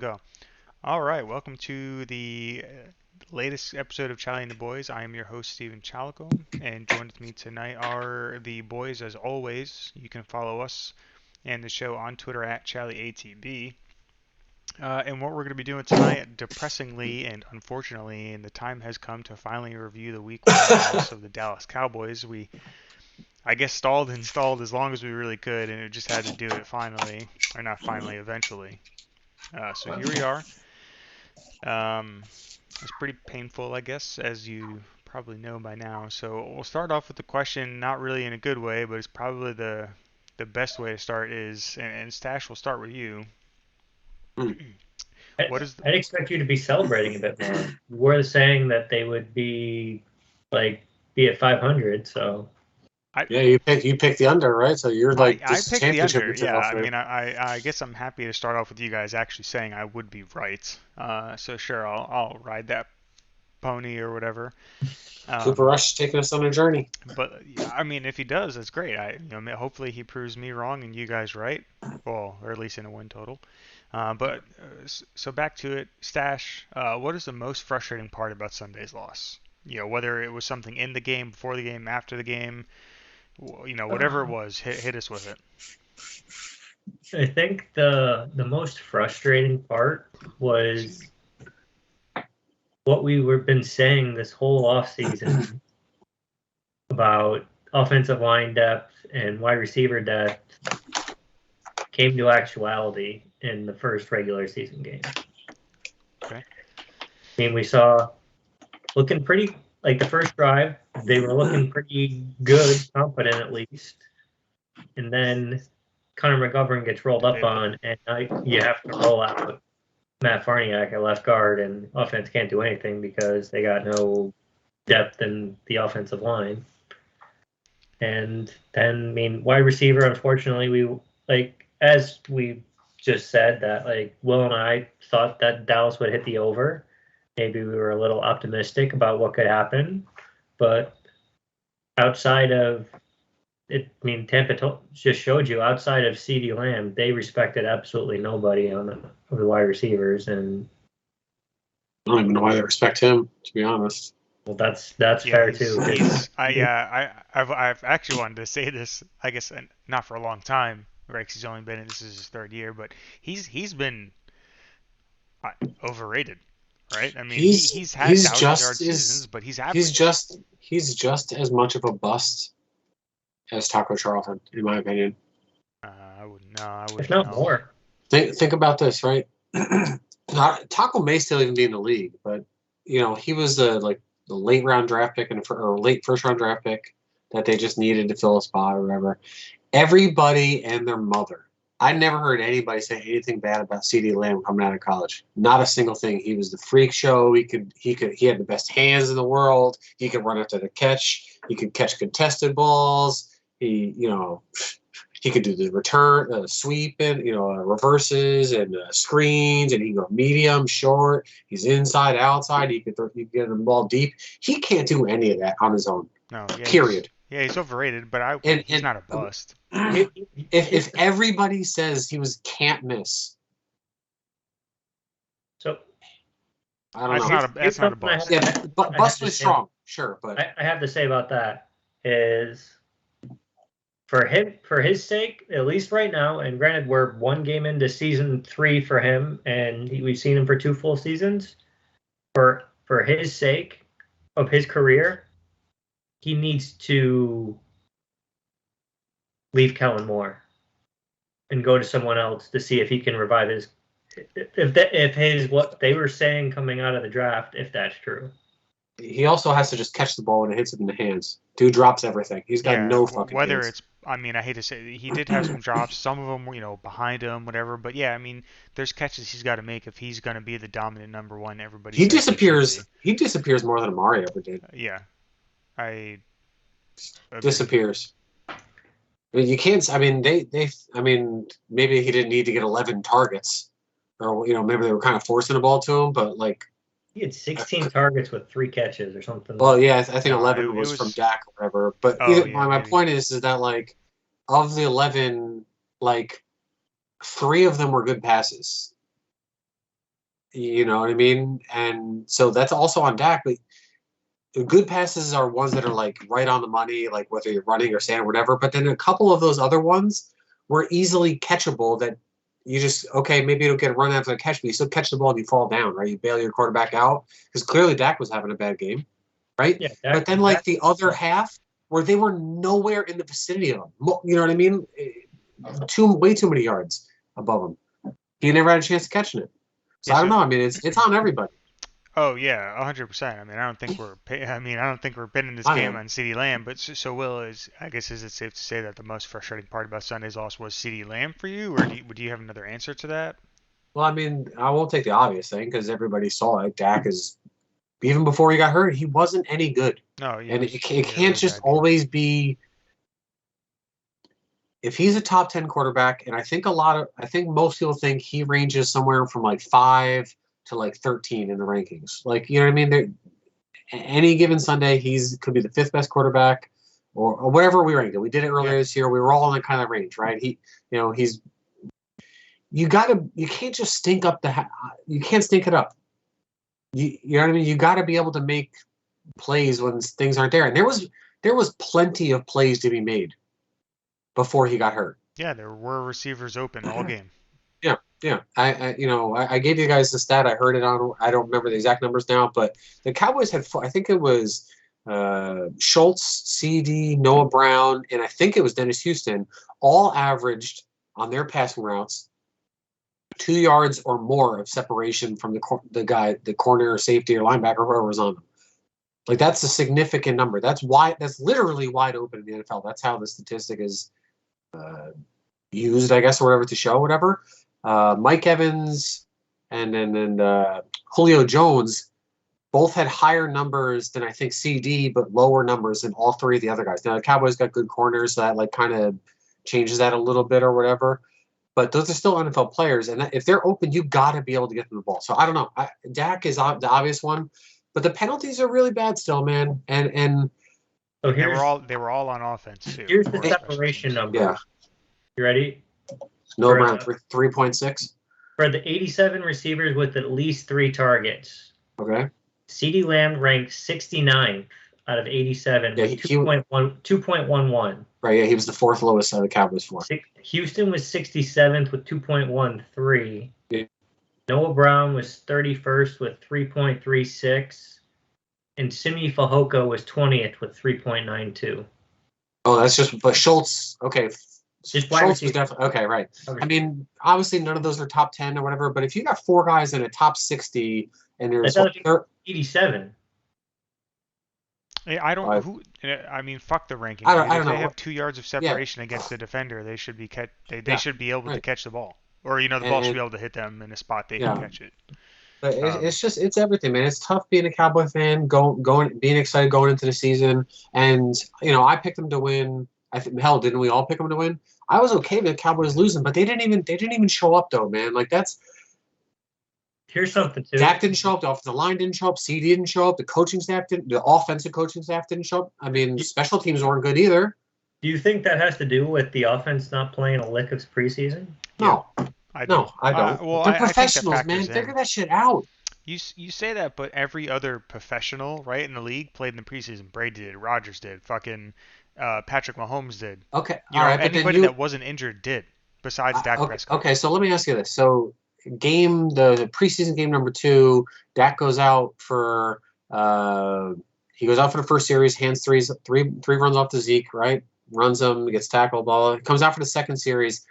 Go. All right, welcome to the latest episode of Charlie and the Boys. I am your host, Steven Chalico, and joined with me tonight are the boys, as always. You can follow us and the show on Twitter at CharlieATB. And what we're going to be doing tonight, depressingly and unfortunately, and the time has come to finally review the Week 1 loss of the Dallas Cowboys. I guess, stalled and stalled as long as we really could, and it just had to do it finally, or not finally, eventually. So here we are. Um, it's pretty painful, I guess, as you probably know by now. So we'll start off with the question, not really in a good way, but it's probably the best way to start is, and Stash, we'll start with you. Hmm. What is I'd expect you to be celebrating a bit more. You were saying that they would be at 500, so Yeah, you picked the under, right? So you're like I this picked the championship under. Yeah, material I for me. mean, I guess I'm happy to start off with you guys actually saying I would be right. So sure, I'll ride that pony or whatever. Cooper Um, Rush taking us on a journey. But yeah, I mean, if he does, that's great. Hopefully he proves me wrong and you guys right. Well, or at least in a win total. So back to it, Stash. What is the most frustrating part about Sunday's loss? Whether it was something in the game, before the game, after the game. Whatever it was, hit us with it. I think the most frustrating part was what we were been saying this whole offseason about offensive line depth and wide receiver depth came to actuality in the first regular season game. Okay. I mean, we saw looking pretty like the first drive, they were looking pretty good, confident at least. And then Connor McGovern gets rolled up on, and you have to roll out Matt Farniak at left guard, and offense can't do anything because they got no depth in the offensive line. And then, I mean, wide receiver, unfortunately, as we just said, that Will and I thought that Dallas would hit the over. Maybe we were a little optimistic about what could happen, but outside of it, I mean, Tampa just showed you outside of CeeDee Lamb, they respected absolutely nobody on the wide receivers, and I don't even know why they respect him, to be honest. well, that's fair too. I've actually wanted to say this, I guess, not for a long time, right? 'Cause he's only been in, this is his third year, but he's been overrated, right? I mean, he's had he's 1,000-yard seasons, but he's average. he's just as much of a bust as Taco Charlton, in my opinion. I wouldn't. No, I If wouldn't not know. more. Think about this, right? Taco may still even be in the league, but he was the late round draft pick or late first round draft pick that they just needed to fill a spot or whatever. Everybody and their mother. I never heard anybody say anything bad about CeeDee Lamb coming out of college. Not a single thing. He was the freak show. He had the best hands in the world. He could run after the catch. He could catch contested balls. He could do the return, sweep, and reverses and screens, and he can go medium, short. He's inside, outside. He could get the ball deep. He can't do any of that on his own. No, yeah, period. He's overrated, but he's not a bust. If everybody says he was can't miss, So I don't know. That's not a bust. Yeah, but bust was strong, sure, but I have to say about that is for his sake, at least right now, and granted we're one game into season 3 for him, and we've seen him for 2 full seasons. For his sake of his career, he needs to leave Kellen Moore and go to someone else to see if he can revive his what they were saying coming out of the draft, if that's true. he also has to just catch the ball when it hits him in the hands. Dude drops everything. He's got no fucking whether hands. it's, I mean, I hate to say he did have some drops. Some of them were, behind him, whatever. But yeah, I mean, there's catches he's got to make if he's going to be the dominant number one. Everybody. He disappears. He disappears more than Amari ever did. Yeah, I agree. Disappears. I mean, you can't. I mean, I mean, maybe he didn't need to get 11 targets, or maybe they were kind of forcing the ball to him. But he had 16 targets with 3 catches or something. Well, yeah, I think 11 was from Dak or whatever. But my point is that of the 11, 3 of them were good passes. You know what I mean? And so that's also on Dak. But good passes are ones that are like right on the money, like whether you're running or standing or whatever. But then a couple of those other ones were easily catchable that you just, okay, maybe you don't get a run after the catch, but you still catch the ball and you fall down, right? You bail your quarterback out because clearly Dak was having a bad game, right? Yeah, But then like the other half where they were nowhere in the vicinity of him, you know what I mean? Way too many yards above him. He never had a chance of catching it. So I don't know. I mean, it's on everybody. Oh yeah, 100%. I mean, I don't think we're pinning this game on CeeDee Lamb, but so Will, I guess is it safe to say that the most frustrating part about Sunday's loss was CeeDee Lamb for you, or do you have another answer to that? Well, I mean, I won't take the obvious thing because everybody saw it. Dak is, even before he got hurt, he wasn't any good. No, and it can't just always be. If he's a top 10 quarterback, and I think most people think he ranges somewhere from like 5 to like 13 in the rankings. Like, you know what I mean? Any given Sunday, could be the 5th best quarterback, or whatever we ranked it. We did it earlier this year. We were all in that kind of range, right? You can't just stink up you can't stink it up. You know what I mean? You got to be able to make plays when things aren't there. And there was plenty of plays to be made before he got hurt. Yeah, there were receivers open all game. Yeah. I gave you guys the stat. I heard it on. I don't remember the exact numbers now, but the Cowboys had. I think it was Schultz, CD, Noah Brown, and I think it was Dennis Houston. All averaged on their passing routes 2 yards or more of separation from the guy, the corner, or safety, or linebacker, whoever was on them. Like, that's a significant number. That's literally wide open in the NFL. That's how the statistic is used, I guess, or whatever, to show whatever. Mike Evans and then Julio Jones both had higher numbers than I think CD, but lower numbers than all 3 of the other guys. Now the Cowboys got good corners, so that like kind of changes that a little bit or whatever. But those are still NFL players, and if they're open, you got to be able to get them the ball. So I don't know. Dak is the obvious one, but the penalties are really bad still, man. And so they were all on offense too. Here's the separation number. Yeah. You ready? No, around 3.6. For the 87 receivers with at least 3 targets. Okay. CeeDee Lamb ranked 69th out of 87 with 2.11. Right, yeah, he was the 4th lowest out of the Cowboys for. Houston was 67th with 2.13. Yeah. Noah Brown was 31st with 3.36. And Simi Fehoko was 20th with 3.92. Oh, that's just, but Schultz, okay. Just Schultz was definitely, okay, right. I mean, obviously none of those are top 10 or whatever, but if you got 4 guys in a top 60 and there's 87. I don't know who. I mean, fuck the ranking. If they have 2 yards of separation against the defender, they should be should be able to catch the ball, or the ball should be able to hit them in a spot they can catch it. But it's everything, man. It's tough being a Cowboy fan, being excited going into the season, and I picked them to win. I think, hell, didn't we all pick them to win? I was okay with the Cowboys losing, but they didn't even show up though, man. Like, that's. Here's something too. Dak didn't show up. The offensive line didn't show up. CD didn't show up. The coaching staff didn't. The offensive coaching staff didn't show up. I mean, special teams weren't good either. Do you think that has to do with the offense not playing a lick of preseason? No, I don't. They're professionals, man. Figure that shit out. You say that, but every other professional, right, in the league played in the preseason. Brady did. Rodgers did. Fucking Patrick Mahomes did. Okay, all right. Anybody that wasn't injured did, besides Dak Prescott. Okay, so let me ask you this. So the preseason game number 2, Dak goes out for the first series, hands three runs off to Zeke, right? Runs him, gets tackled, ball. Comes out for the second series.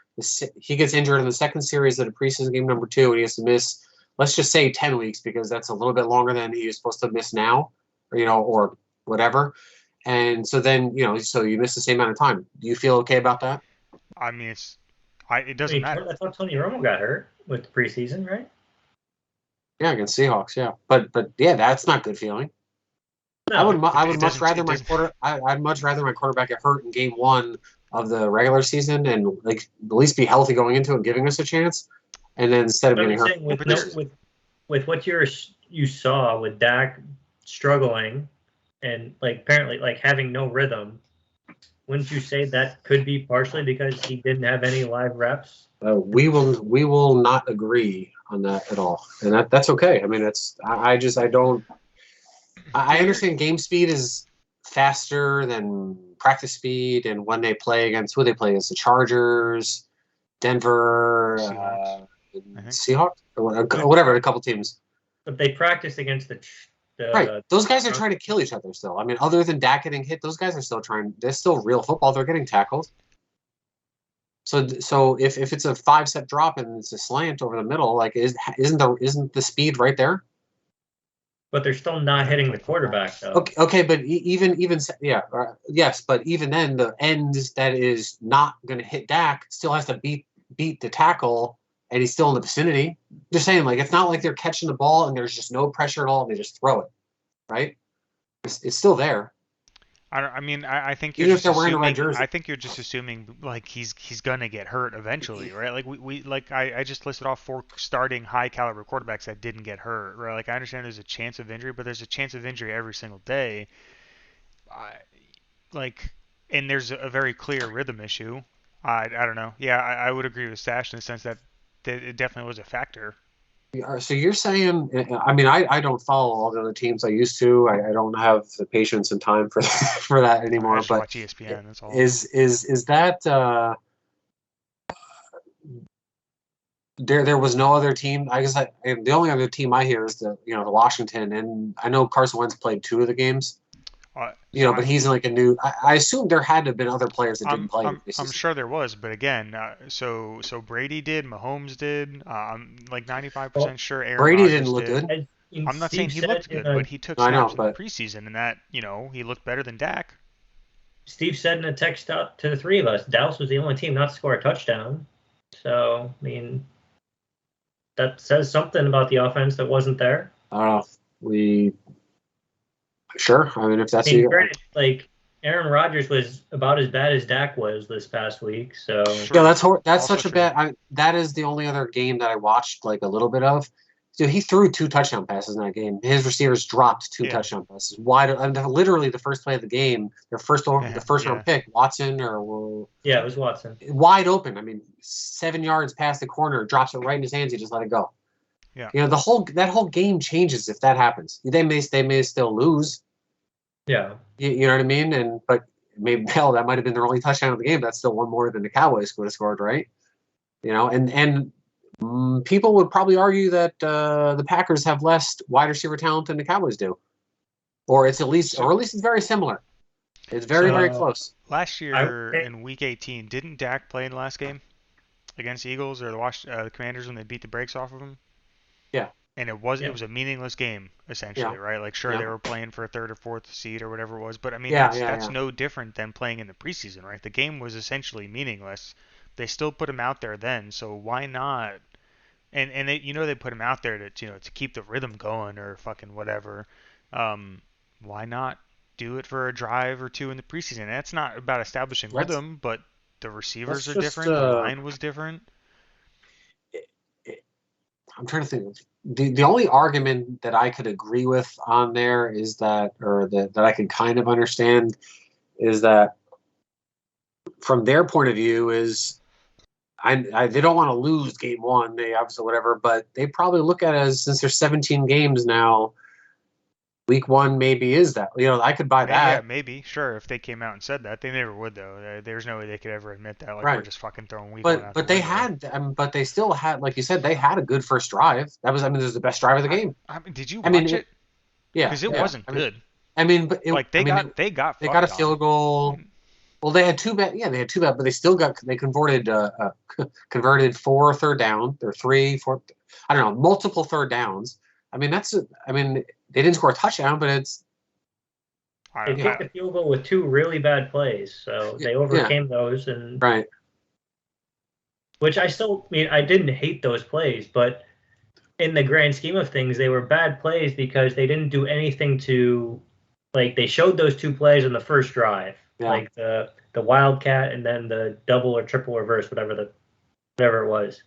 He gets injured in the second series of the preseason game number 2, and he has to miss, let's just say 10 weeks, because that's a little bit longer than he is supposed to miss now, or whatever. And so then, so you miss the same amount of time. Do you feel okay about that? I mean, it doesn't matter. I thought Tony Romo got hurt with the preseason, right? Yeah, against Seahawks, yeah. But yeah, that's not good feeling. No, I would much rather my quarterback get hurt in game 1 of the regular season and like at least be healthy going into it and giving us a chance, and then instead of getting hurt. With what you saw with Dak struggling and like apparently like having no rhythm, wouldn't you say that could be partially because he didn't have any live reps? We will not agree on that at all, and that's okay. I mean, I understand game speed is faster than practice speed, and when they play against who they play against the Chargers, Denver, Seahawks, I think. Seahawks, or whatever, a couple teams. But they practice against the Right, those guys are trying to kill each other still. I mean, other than Dak getting hit, those guys are still trying. They're still real football. They're getting tackled. So if it's a 5-step drop and it's a slant over the middle, like isn't the speed right there? But they're still not hitting the quarterback though. Okay, but yes, but even then, the end that is not going to hit Dak still has to beat the tackle, and he's still in the vicinity. Just saying, like, it's not like they're catching the ball and there's just no pressure at all and they just throw it, right? It's still there. I think even if they're wearing a red jersey. I think you're just assuming like he's gonna get hurt eventually, right? Like we like I just listed off 4 starting high caliber quarterbacks that didn't get hurt, right? Like I understand there's a chance of injury, but there's a chance of injury every single day. And there's a very clear rhythm issue. I don't know. Yeah, I would agree with Stash in the sense that it definitely was a factor. So you're saying, I mean, I don't follow all the other teams I used to. I don't have the patience and time for for that anymore. I just but watch ESPN. That's all. Is that there was no other team? I guess the only other team I hear is the Washington, and I know Carson Wentz played 2 of the games. But he's like a new. I assume there had to have been other players that didn't play. I'm sure there was, but again, so Brady did, Mahomes did. I'm like 95% sure Aaron Brady Rodgers didn't look good. I'm not saying he looked good, but he took snaps in the preseason, and that he looked better than Dak. Steve said in a text to the 3 of us, Dallas was the only team not to score a touchdown. So I mean, that says something about the offense that wasn't there. I don't know. Sure. I mean, if that's granted, like Aaron Rodgers was about as bad as Dak was this past week. So yeah, that's such a bad. That is the only other game that I watched like a little bit of. So he threw 2 touchdown passes in that game. His receivers dropped 2 touchdown passes. Wide, literally the first play of the game, the first round pick, Watson it was Watson, wide open. I mean, 7 yards past the corner, drops it right in his hands. He just let it go. Yeah. That whole game changes if that happens. They may still lose. Yeah. You know what I mean? But maybe that might have been their only touchdown of the game. That's still one more than the Cowboys would have scored, right? And people would probably argue that the Packers have less wide receiver talent than the Cowboys do, or it's at least it's very similar. It's very close. Last year in Week 18, didn't Dak play in the last game against the Eagles or the Commanders when they beat the brakes off of him? Yeah. And it was a meaningless game essentially, right? Like they were playing for a 3rd or 4th seed or whatever it was, but I mean that's no different than playing in the preseason, right? The game was essentially meaningless. They still put him out there then, so why not? And they put him out there to keep the rhythm going or fucking whatever. Why not do it for a drive or 2 in the preseason? And that's not about establishing rhythm, but the receivers are different. The line was different. I'm trying to think. The only argument that I could agree with on there is that I could kind of understand is that from their point of view is they don't want to lose game 1. They obviously whatever, but they probably look at it as since there's 17 games now, week 1 maybe is that. I could buy that. Yeah, maybe. Sure, if they came out and said that. They never would, though. There's no way they could ever admit that. Like, we're just fucking throwing week 1 out. But they but they still had, like you said, they had a good first drive. That was, it was the best drive of the game. Did you watch it? Yeah. Because it wasn't good. They got a field goal. Well, they had 2 bad. Yeah, they had 2 bad, but they converted 4 third down. Or 3, 4. I don't know, multiple third downs. They didn't score a touchdown, but it's. They kicked the field goal with 2 really bad plays, so they overcame those and. Right. Which I didn't hate those plays, but in the grand scheme of things, they were bad plays because they didn't do anything to, like, they showed those 2 plays in the first drive, like the wildcat and then the double or triple reverse, whatever it was,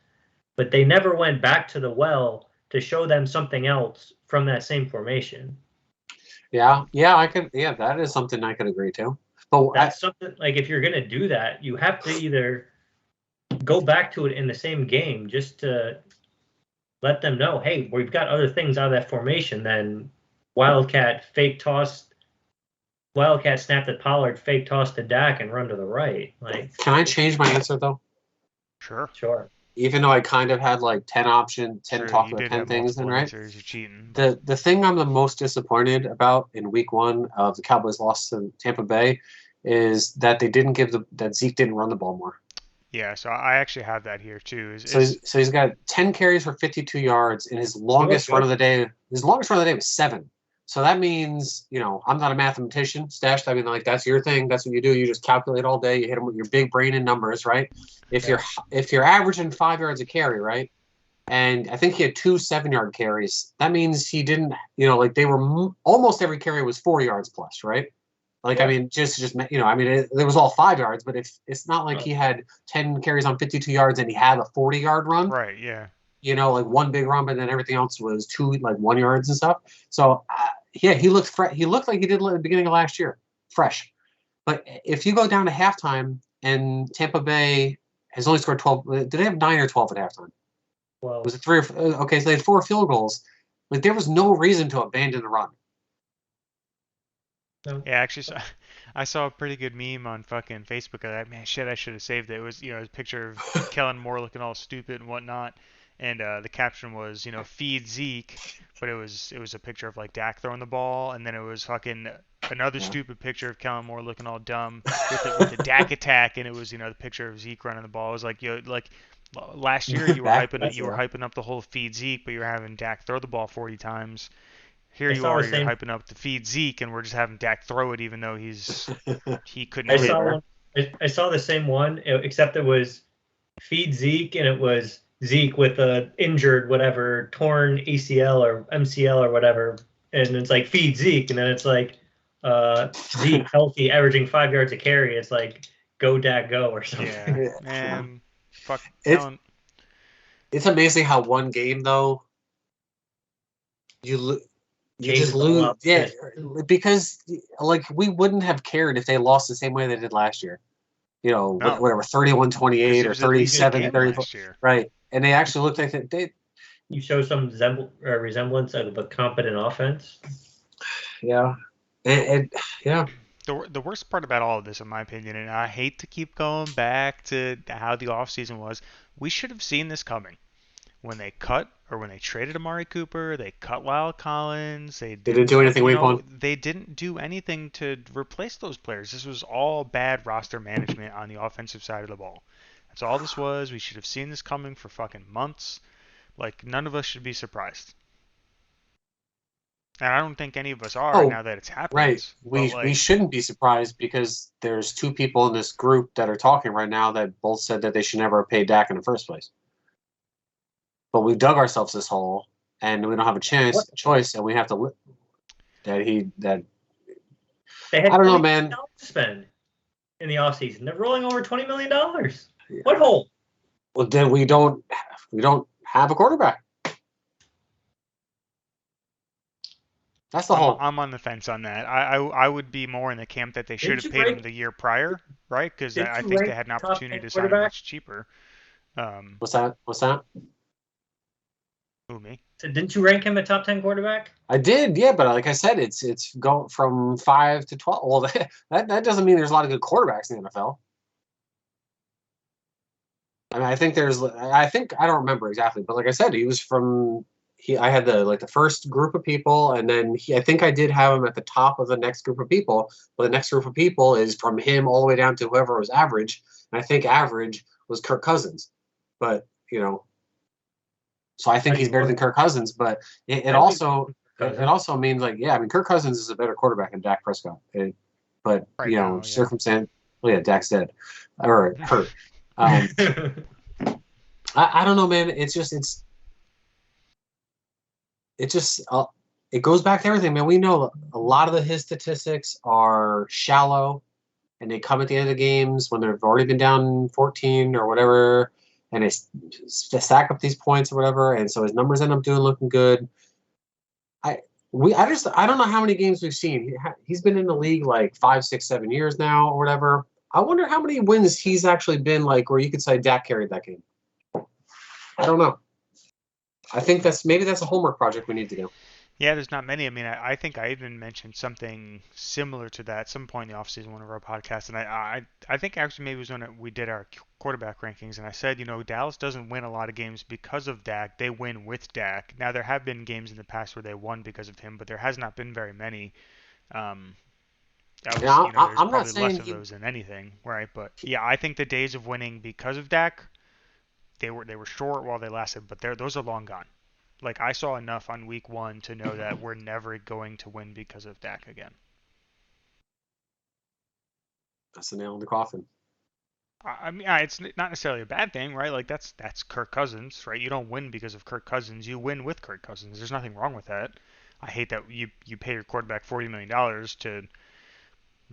but they never went back to the well to show them something else from that same formation. Yeah, I could. Yeah, that is something I could agree to. But that's something like if you're gonna do that, you have to either go back to it in the same game just to let them know, hey, we've got other things out of that formation than Wildcat fake toss. Wildcat snapped at Pollard, fake toss to Dak, and run to the right. Like, Can I change my answer though? Sure. sure. Even though I kind of had like 10 Sure, talked you about did 10 have things then, multiple right? answers. You're cheating. The thing I'm the most disappointed about in week 1 of the Cowboys loss to Tampa Bay is that they didn't that Zeke didn't run the ball more. Yeah, so I actually have that here too. So he's got 10 carries for 52 yards, and his longest run of the day was 7. So that means, I'm not a mathematician, Stashed. I mean, like, that's your thing. That's what you do. You just calculate all day. You hit them with your big brain and numbers, right? If you're averaging 5 yards a carry, right? And I think he had 2 7-yard carries. That means he didn't, they were almost every carry was 4 yards plus, right? Like, I mean, it was all 5 yards, but if it's not like he had 10 carries on 52 yards and he had a 40-yard run. Right, yeah. Like one big run, but then everything else was 2, 1 yards and stuff. So, he looked he looked like he did at the beginning of last year, fresh. But if you go down to halftime and Tampa Bay has only scored 12, did they have 9 or 12 at halftime? Well, Was it 3 or okay? So they had 4 field goals. Like, there was no reason to abandon the run. Yeah, actually, I saw a pretty good meme on fucking Facebook of that. Man, shit, I should have saved it. It was, a picture of Kellen Moore looking all stupid and whatnot, and the caption was, feed Zeke, but it was a picture of like Dak throwing the ball, and then it was fucking another stupid picture of Kellen Moore looking all dumb with the Dak attack, and it was, the picture of Zeke running the ball. It was like, last year you were hyping up the whole feed Zeke, but you were having Dak throw the ball 40 times. Here you are, you're hyping up to feed Zeke, and we're just having Dak throw it, even though he couldn't. I saw the same one, except it was feed Zeke, and it was Zeke with a injured whatever, torn ACL or MCL or whatever, and it's like feed Zeke, and then it's like Zeke healthy, averaging 5 yards a carry. It's like go Dak go or something. Yeah, man, fuck. It's amazing how one game though you just lose, because like we wouldn't have cared if they lost the same way they did last year. Whatever, 31-28 or 37-34, right? And they actually looked like they. You show some resemblance of a competent offense. Yeah, and yeah. The worst part about all of this, in my opinion, and I hate to keep going back to how the offseason was, we should have seen this coming. When they traded Amari Cooper, they cut Lyle Collins. They didn't do anything week 1. They didn't do anything to replace those players. This was all bad roster management on the offensive side of the ball. That's all this was. We should have seen this coming for fucking months. Like, none of us should be surprised. And I don't think any of us are now that it's happened. Right. We shouldn't be surprised because there's 2 people in this group that are talking right now that both said that they should never have paid Dak in the first place. But we dug ourselves this hole, and we don't have a choice, and we have to. I don't know, man. To spend in the offseason. They're rolling over $20 million. Yeah. What hole? Well, then we don't have a quarterback. That's the hole. I'm on the fence on that. I would be more in the camp that they should have paid him the year prior, right? Because I think they had an opportunity to sign him much cheaper. What's that? Who, me? So didn't you rank him a top 10 quarterback? I did, yeah, but like I said, it's go from 5 to 12. Well, that doesn't mean there's a lot of good quarterbacks in the NFL. I mean, I don't remember exactly, but like I said, he was from. I had the first group of people, and then I think I did have him at the top of the next group of people. But the next group of people is from him all the way down to whoever was average, and I think average was Kirk Cousins, but So I think he's better than Kirk Cousins, but it also means Kirk Cousins is a better quarterback than Dak Prescott. Circumstance. Well, yeah, Dak's dead or hurt. I don't know, man. It goes back to everything, man. We know a lot of his statistics are shallow, and they come at the end of the games when they've already been down 14 or whatever. And they stack up these points or whatever, and so his numbers end up looking good. I don't know how many games we've seen. He's been in the league like 5, 6, 7 years now or whatever. I wonder how many wins he's actually been like where you could say Dak carried that game. I don't know. I think maybe that's a homework project we need to do. Yeah, there's not many. I mean, I think I even mentioned something similar to that at some point in the offseason, one of our podcasts, and I think actually maybe it was when we did our quarterback rankings, and I said, Dallas doesn't win a lot of games because of Dak. They win with Dak. Now, there have been games in the past where they won because of him, but there has not been very many. That was, Yeah, there's I'm not probably less saying of those than anything, right? But yeah, I think the days of winning because of Dak, they were short while they lasted, but those are long gone. Like I saw enough on week 1 to know that we're never going to win because of Dak again. that's the nail in the coffin. I mean, it's not necessarily a bad thing, right? Like that's Kirk Cousins, right? You don't win because of Kirk Cousins. You win with Kirk Cousins. There's nothing wrong with that. I hate that you pay your quarterback $40 million to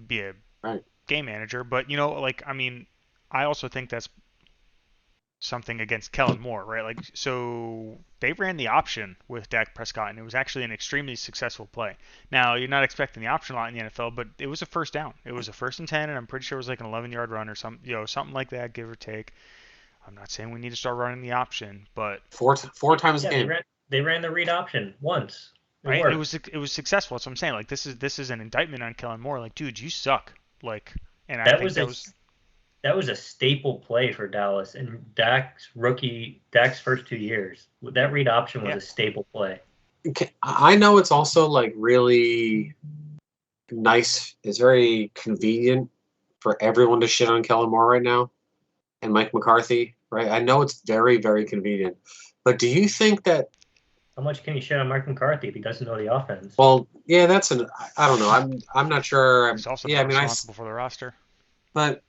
be a Right. game manager, but like I mean, I also think that's something against Kellen Moore, right? Like, so they ran the option with Dak Prescott, and it was actually an extremely successful play. Now, you're not expecting the option a lot in the NFL, but it was a first down. It was a 1st and 10, and I'm pretty sure it was like an 11-yard run or something like that, give or take. I'm not saying we need to start running the option, but four times a game. They ran the read option once. Right, and it was successful. That's what I'm saying. Like, this is an indictment on Kellen Moore. Like, dude, you suck. Like, and I think that was a staple play for Dallas in Dak's first 2 years. That read option was a staple play. I know it's also like really nice. It's very convenient for everyone to shit on Kellen Moore right now and Mike McCarthy, right? I know it's very, very convenient. But do you think that... How much can you shit on Mike McCarthy if he doesn't know the offense? Well, yeah, I don't know. I'm not sure. He's also responsible for the roster. But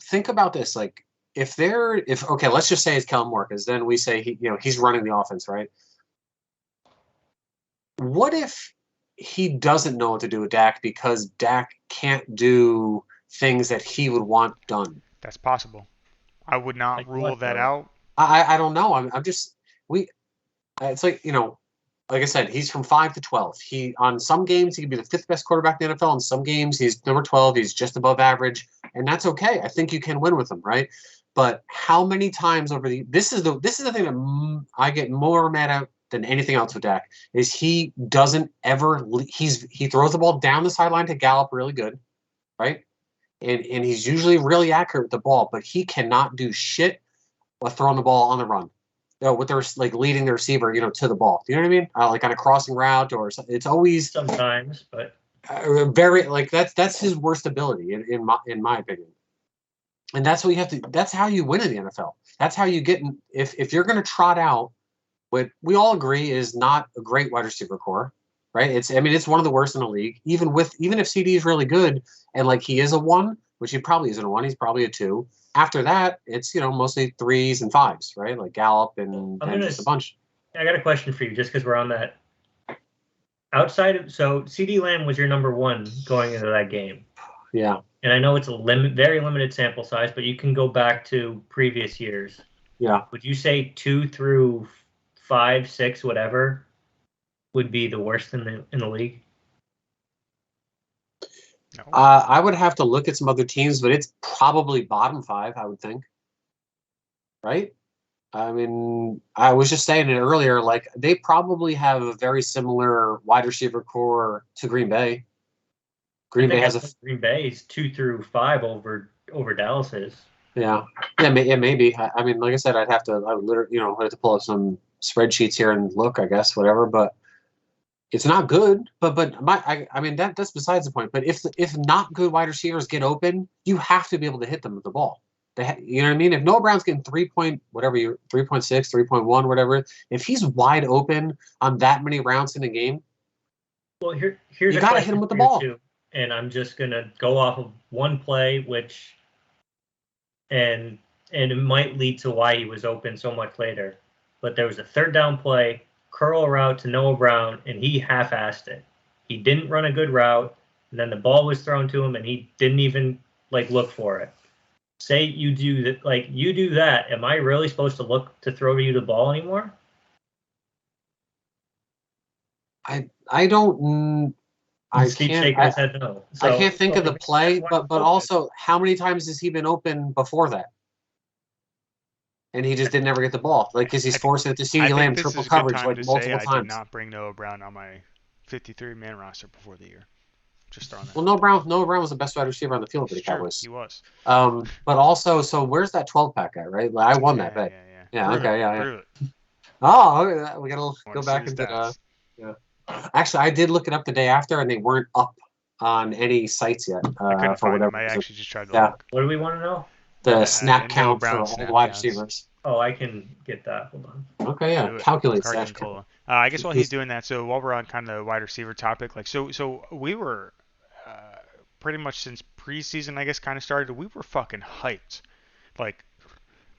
think about this, like okay, let's just say it's Kellen Moore, because then we say he's running the offense, right? What if he doesn't know what to do with Dak because Dak can't do things that he would want done? That's possible. I would not rule that out. I don't know. I'm just it's like like I said, he's from 5 to 12. On some games he could be the 5th best quarterback in the NFL. On some games he's number 12. He's just above average, and that's okay. I think you can win with him, right? But how many times this is the thing that I get more mad at than anything else with Dak is he doesn't ever he throws the ball down the sideline to Gallup really good, right? And he's usually really accurate with the ball, but he cannot do shit with throwing the ball on the run. With their like leading the receiver, to the ball. Do you know what I mean? Like on a crossing route or something. It's always sometimes, but very like that's his worst ability in my opinion. And that's what you have to. That's how you win in the NFL. That's how you get. If you're going to trot out what we all agree is not a great wide receiver core, right? It's one of the worst in the league. Even if CD is really good and like he is a 1, which he probably isn't a 1. He's probably a 2. After that, it's mostly 3s and 5s, right? Like Gallup and just a bunch. I got a question for you, just because we're on that. So CD Lamb was your number 1 going into that game. Yeah. And I know it's a very limited sample size, but you can go back to previous years. Yeah. Would you say 2 through 5, 6, whatever, would be the worst in the league? No. I would have to look at some other teams, but it's probably bottom 5, I would think. Right? I mean, I was just saying it earlier, like they probably have a very similar wide receiver core to Green Bay. Green Bay is 2 through 5 over Dallas's. Yeah, maybe. I mean, like I said, I would literally, I'd have to pull up some spreadsheets here and look, I guess, whatever, but it's not good, I mean that's besides the point. But if not good wide receivers get open, you have to be able to hit them with the ball. You know what I mean? If Noah Brown's getting 3.6, 3.1, whatever, if he's wide open on that many rounds in a game, well, here's you got to hit him with the ball. Too, and I'm just gonna go off of one play, and it might lead to why he was open so much later. But there was a 3rd down play. Curl route to Noah Brown, and he half-assed it. He didn't run a good route, and then the ball was thrown to him, and he didn't even look for it. Say you do that, am I really supposed to look to throw you the ball anymore? I don't. I shaking his head no. So, I can't think of the play, but also how many times has he been open before that? and he just didn't ever get the ball. Like, because he's forcing it to I CeeDee think Lamb this triple is a good coverage time like to say multiple I did times. not bring Noah Brown on my 53-man roster before the year. Just throwing that. Well, Noah Brown was the best wide receiver on the field for the Sure, Cowboys. he was. But also, so where's that 12-pack at, right? Like, I won that bet. Yeah, Prove okay, it, yeah. prove it. Oh, okay, we gotta I go wanna see back the into stats. yeah. Actually, I did look it up the day after, and they weren't up on any sites yet. I couldn't for find whatever them. I reason. actually just tried to Yeah. look. What do we want to know? The snap Noah count for Brown's all the snap wide counts. receivers. Oh, I can get that. Hold on. Okay, yeah. Do it. Calculate Carson stash Cola. count. I guess while he's doing that, so while we're on kind of the wide receiver topic, like so we were pretty much since preseason, I guess, kind of started. We were fucking hyped, like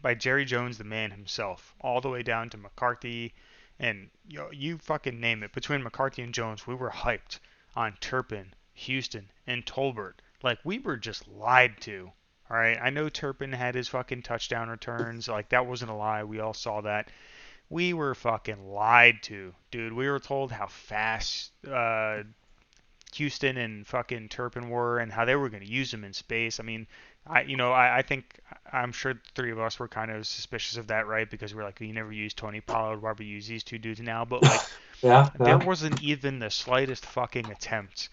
by Jerry Jones, the man himself, all the way down to McCarthy, and you fucking name it. Between McCarthy and Jones, we were hyped on Turpin, Houston, and Tolbert. Like we were just lied to. All right, I know Turpin had his fucking touchdown returns. Like that wasn't a lie. We all saw that. We were fucking lied to, dude. We were told how fast Houston and fucking Turpin were and how they were going to use him in space. I mean, I think I'm sure the three of us were kind of suspicious of that, right? Because we're like, you never use Tony Pollard, why would we use these two dudes now? But like, there wasn't even the slightest fucking attempt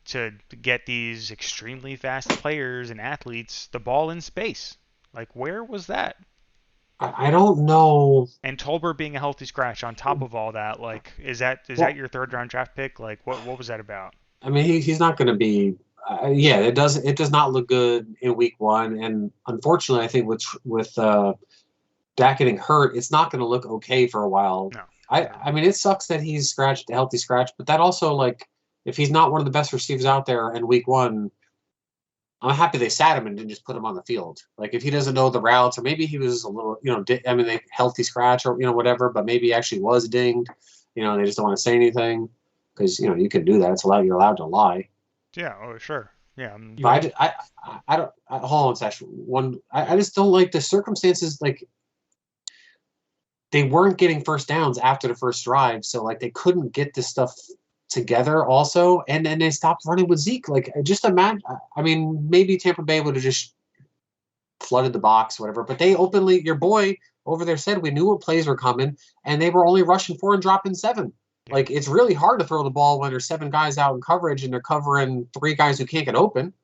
to get these extremely fast players and athletes the ball in space. Like, where was that? I don't know. And Tolbert being a healthy scratch on top of all that, like, is that your third round draft pick? Like, what was that about? I mean, he's not going to be. Yeah, it does not look good in week 1, and unfortunately, I think with Dak getting hurt, it's not going to look okay for a while. No. I mean, it sucks that he's a healthy scratch, but that also, like, if he's not one of the best receivers out there in week 1, I'm happy they sat him and didn't just put him on the field. Like, if he doesn't know the routes, or maybe he was a little, they healthy scratch or whatever, but maybe he actually was dinged. And they just don't want to say anything because you can do that. You're allowed to lie. Yeah. Oh, sure. Yeah. But I don't. Hold on, Sash. I just don't like the circumstances. Like, they weren't getting first downs after the first drive, so like they couldn't get this stuff together. Also, and then they stopped running with Zeke. Like, just imagine. I mean, maybe Tampa Bay would have just flooded the box, or whatever. But they openly, your boy over there said we knew what plays were coming, and they were only rushing 4 and dropping 7. Yeah. Like, it's really hard to throw the ball when there's 7 guys out in coverage and they're covering 3 guys who can't get open.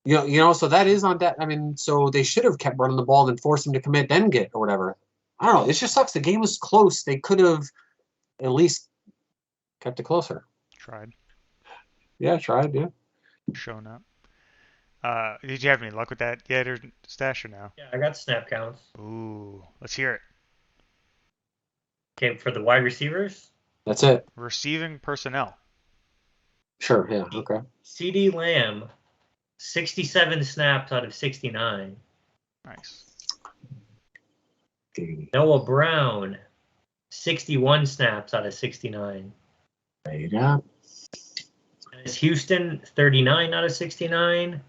So that is on that. I mean, so they should have kept running the ball and forced him to commit, then get or whatever. I don't know. It just sucks. The game was close. They could have at least kept it closer. Tried. Yeah, tried. Yeah. Shown up. Did you have any luck with that yet, or Stash, or no? Yeah, I got snap counts. Ooh, let's hear it. Okay, for the wide receivers. That's it. Receiving personnel. Sure. Yeah. Okay. CeeDee Lamb, 67 snaps out of 69. Nice. Noah Brown, 61 snaps out of 69. There you go. Dennis Houston, 39 out of 69.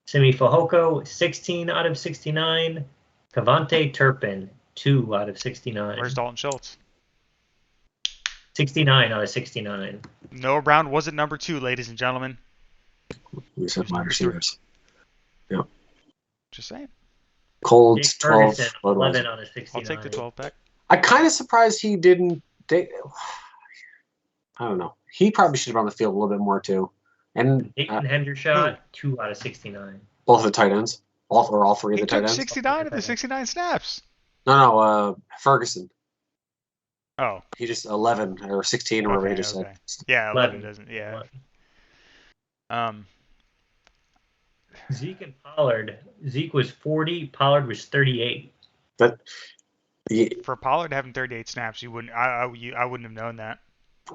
Simi Fehoko, 16 out of 69. Cavante Turpin, 2 out of 69. Where's Dalton Schultz? 69 out of 69. Noah Brown wasn't number 2, ladies and gentlemen. We said wide receivers. Yeah. Just saying. Colts, Jake 12. Ferguson, 11 out of 69. I'll take the 12 pack. I'm kind of surprised he didn't. I don't know. He probably should have on the field a little bit more too. And Nathan Hendershot, 2 out of 69. both of the tight ends, all 3 of He the tight took ends. 69 of the 69 snaps. No, Ferguson. Oh. He just 11 or 16 or whatever he just said. Yeah, 11 11 doesn't. Yeah. 11. Zeke and Pollard. Zeke was 40. Pollard was 38. But for Pollard having 38 snaps, you wouldn't. I wouldn't have known that.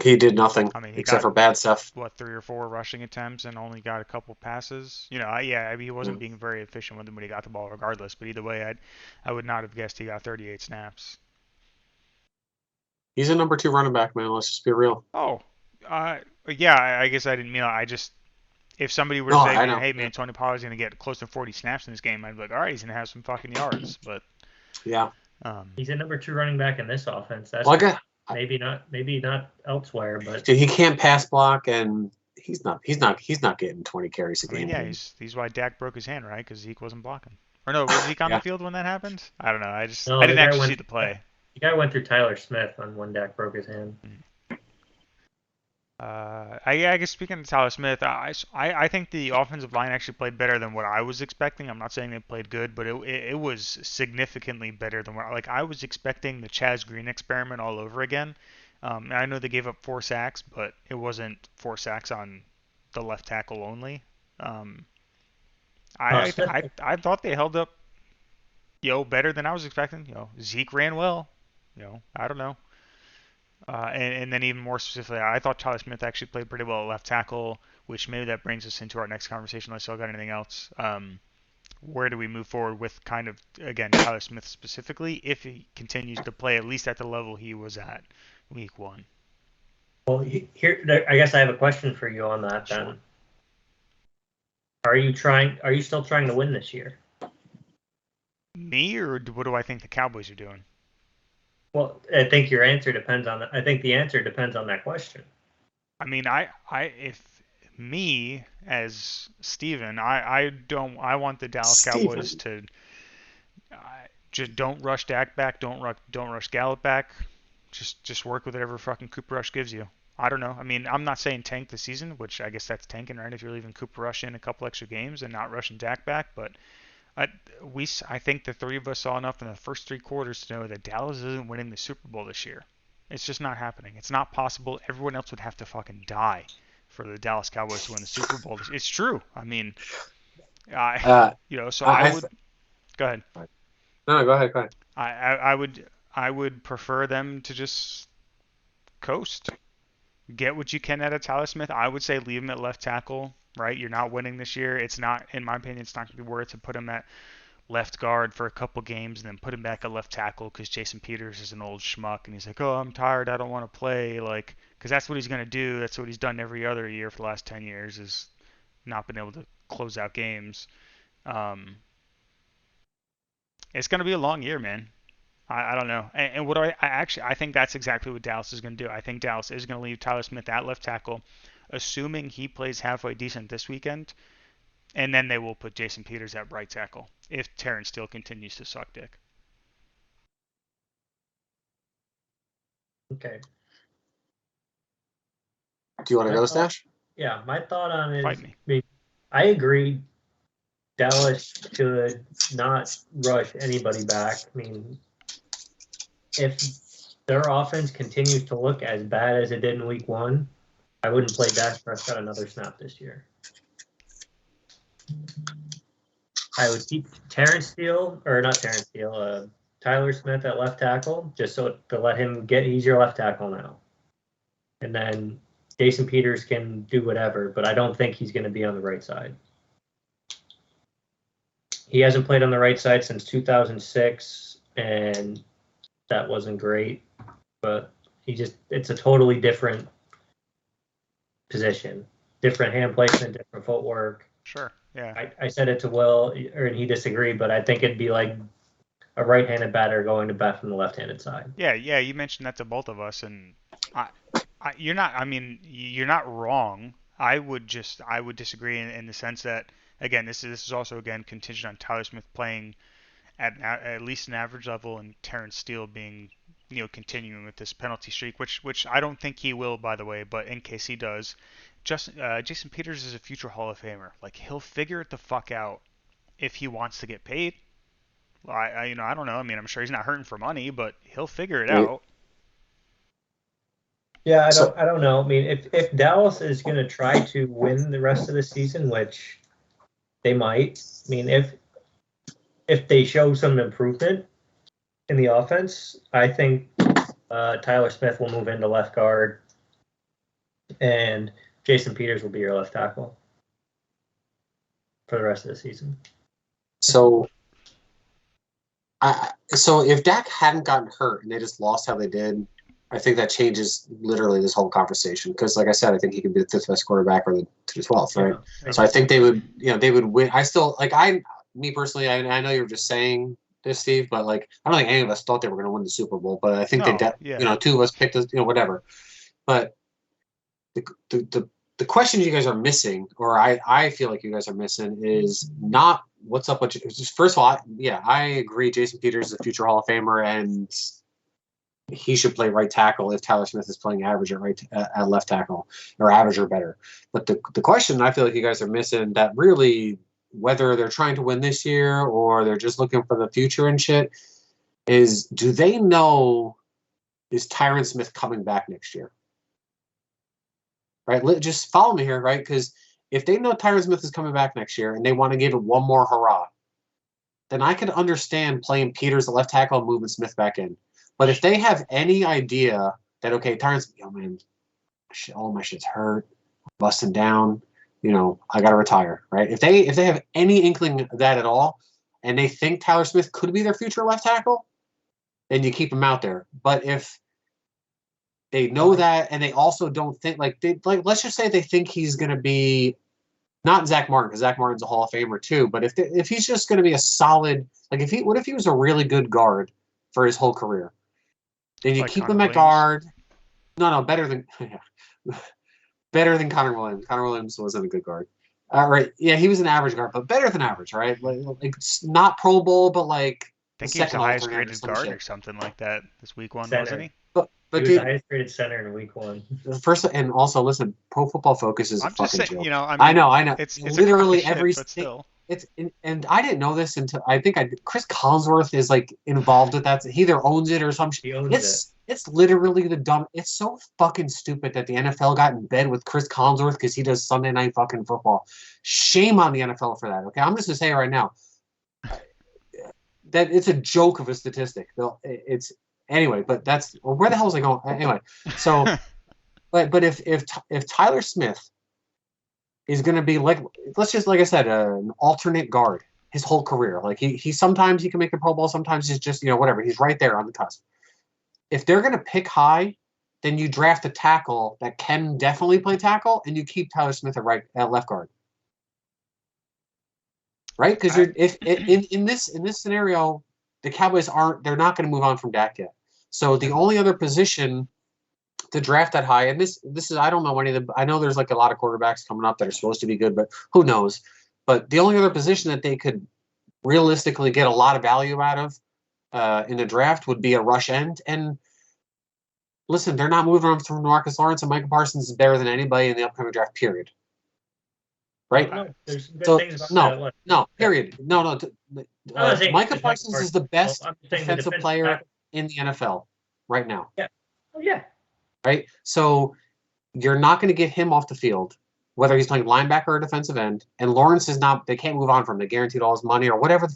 He did nothing. I mean, except for bad stuff. What, 3 or 4 rushing attempts and only got a couple passes. I mean, he wasn't being very efficient with them when he got the ball, regardless. But either way, I would not have guessed he got 38 snaps. He's a number 2 running back, man. Let's just be real. Oh, yeah. I guess I didn't mean. I just. If somebody were to say, "Hey man, Tony Pollard's gonna get close to 40 snaps in this game," I'd be like, "All right, he's gonna have some fucking yards." But yeah, he's a number 2 running back in this offense. That's maybe not elsewhere, but he can't pass block, and he's not getting 20 carries a game. Yeah, he's why Dak broke his hand, right? Because Zeke wasn't blocking. Or no, was Zeke on the Yeah. field when that happened? I don't know. I No, didn't actually see the play. The guy went through Tyler Smith on one Dak broke his hand. I guess speaking of Tyler Smith, I think the offensive line actually played better than what I was expecting. I'm not saying they played good, but it was significantly better than what I was expecting the Chaz Green experiment all over again. I know they gave up 4 sacks, but it wasn't 4 sacks on the left tackle only. Um, Smith, I thought they held up, better than I was expecting. Zeke ran well. I don't know. And then even more specifically, I thought Tyler Smith actually played pretty well at left tackle, which maybe that brings us into our next conversation unless y'all got anything else. Where do we move forward with kind of, again, Tyler Smith specifically, if he continues to play at least at the level he was at week 1? well, here, I guess I have a question for you on that then. Sure. Are you still trying to win this year? Me, or what do I think the Cowboys are doing? Well, I think your answer depends on that. I think the answer depends on that question. I mean, if me as Steven, I want the Dallas Cowboys to just don't rush Dak back, don't rush Gallup back. Just work with whatever fucking Cooper Rush gives you. I don't know. I mean, I'm not saying tank the season, which I guess that's tanking, right? If you're leaving Cooper Rush in a couple extra games and not rushing Dak back, but I think the three of us saw enough in the first 3 quarters to know that Dallas isn't winning the Super Bowl this year. It's just not happening. It's not possible. Everyone else would have to fucking die for the Dallas Cowboys to win the Super Bowl. It's true. I mean, so I would go ahead. No, go ahead. I would prefer them to just coast. Get what you can out of Tyler Smith. I would say leave him at left tackle, right? You're not winning this year. It's not, in my opinion, it's not going to be worth to put him at left guard for a couple games and then put him back at left tackle because Jason Peters is an old schmuck and he's like, oh, I'm tired. I don't want to play. Like, because that's what he's going to do. That's what he's done every other year for the last 10 years is not been able to close out games. It's going to be a long year, man. I don't know. And what I think that's exactly what Dallas is going to do. I think Dallas is going to leave Tyler Smith at left tackle, assuming he plays halfway decent this weekend, and then they will put Jason Peters at right tackle if Terrence Steele continues to suck dick. Okay. Do you want to go, Stash? Yeah, my thought on it Fight is, me. I agree. Dallas should not rush anybody back. I mean, if their offense continues to look as bad as it did in week 1, I wouldn't play Dak Prescott another snap this year. I would keep Tyler Smith at left tackle, just so to let him he's your left tackle now. And then Jason Peters can do whatever, but I don't think he's going to be on the right side. He hasn't played on the right side since 2006, and that wasn't great. But it's a totally different position, different hand placement, different footwork. Sure, yeah. I said it to Will, and he disagreed, but I think it'd be like a right-handed batter going to bat from the left-handed side. Yeah, you mentioned that to both of us, and you're not wrong. I would disagree in the sense that, again, this is also again contingent on Tyler Smith playing at least an average level and Terrence Steele being continuing with this penalty streak, which I don't think he will, by the way, but in case he does, Jason Peters is a future Hall of Famer. Like, he'll figure it the fuck out if he wants to get paid. I don't know. I mean, I'm sure he's not hurting for money, but he'll figure it out. Yeah, I don't know. I mean, if Dallas is going to try to win the rest of the season, which they might. I mean, if they show some improvement in the offense, I think Tyler Smith will move into left guard, and Jason Peters will be your left tackle for the rest of the season. So if Dak hadn't gotten hurt and they just lost how they did, I think that changes literally this whole conversation. Because, like I said, I think he could be the 5th best quarterback or the 12th, right? Yeah, so I think they would win. I still me personally, I know you're just saying this, Steve, but like I don't think any of us thought they were going to win the Super Bowl. But I think 2 of us picked us, whatever. But the the question you guys are missing, or I feel like you guys are missing, is not what's up with. First of all, I agree. Jason Peters is a future Hall of Famer, and he should play right tackle if Tyler Smith is playing average at left tackle, or average or better. But the question I feel like you guys are missing, that really, whether they're trying to win this year or they're just looking for the future and shit, is do they know, is Tyron Smith coming back next year? Right? Just follow me here, right? Because if they know Tyron Smith is coming back next year and they want to give it one more hurrah, then I could understand playing Peters at left tackle and moving Smith back in. But if they have any idea that, okay, Tyron's, man, all my shit's hurt, busting down, I got to retire, right? If they have any inkling of that at all, and they think Tyler Smith could be their future left tackle, then you keep him out there. But if they know that, and they also don't think, let's just say they think he's going to be not Zach Martin, because Zach Martin's a Hall of Famer too. But if he's just going to be a solid, what if he was a really good guard for his whole career? Then you keep him at guard. No, better than Connor Williams. Connor Williams wasn't a good guard. Right? Yeah, he was an average guard, but better than average, right? Like not Pro Bowl, but like I think he was the highest graded guard or something like that this week 1, center. wasn't he? But he was the highest graded center in week 1. First, and also listen, Pro Football Focus is a fucking joke. I know. It's literally every but still. And I didn't know this until Chris Collinsworth is like involved with that. He either owns it or some shit. He owns it. It's literally the dumb. It's so fucking stupid that the NFL got in bed with Chris Collinsworth because he does Sunday Night fucking football. Shame on the NFL for that. Okay, I'm just gonna say it right now that it's a joke of a statistic. It's anyway, but that's where the hell was I going? Anyway, so, but if Tyler Smith is going to be like I said, an alternate guard his whole career, like he sometimes he can make the Pro Bowl, sometimes he's just whatever, he's right there on the cusp. If they're going to pick high, then you draft a tackle that can definitely play tackle, and you keep Tyler Smith at left guard. Right? Because in this scenario, the Cowboys they're not going to move on from Dak yet. So the only other position to draft that high, and this is, I don't know I know there's like a lot of quarterbacks coming up that are supposed to be good, but who knows? But the only other position that they could realistically get a lot of value out of in the draft would be a rush end. And listen, they're not moving on from Marcus Lawrence, and Micah Parsons is better than anybody in the upcoming draft, period. Right? Period. No. Micah Parsons is the best defensive player in the NFL right now. Yeah. Oh, yeah. Right? So you're not going to get him off the field, whether he's playing linebacker or defensive end. And Lawrence is not, they can't move on from him. They guaranteed all his money or whatever.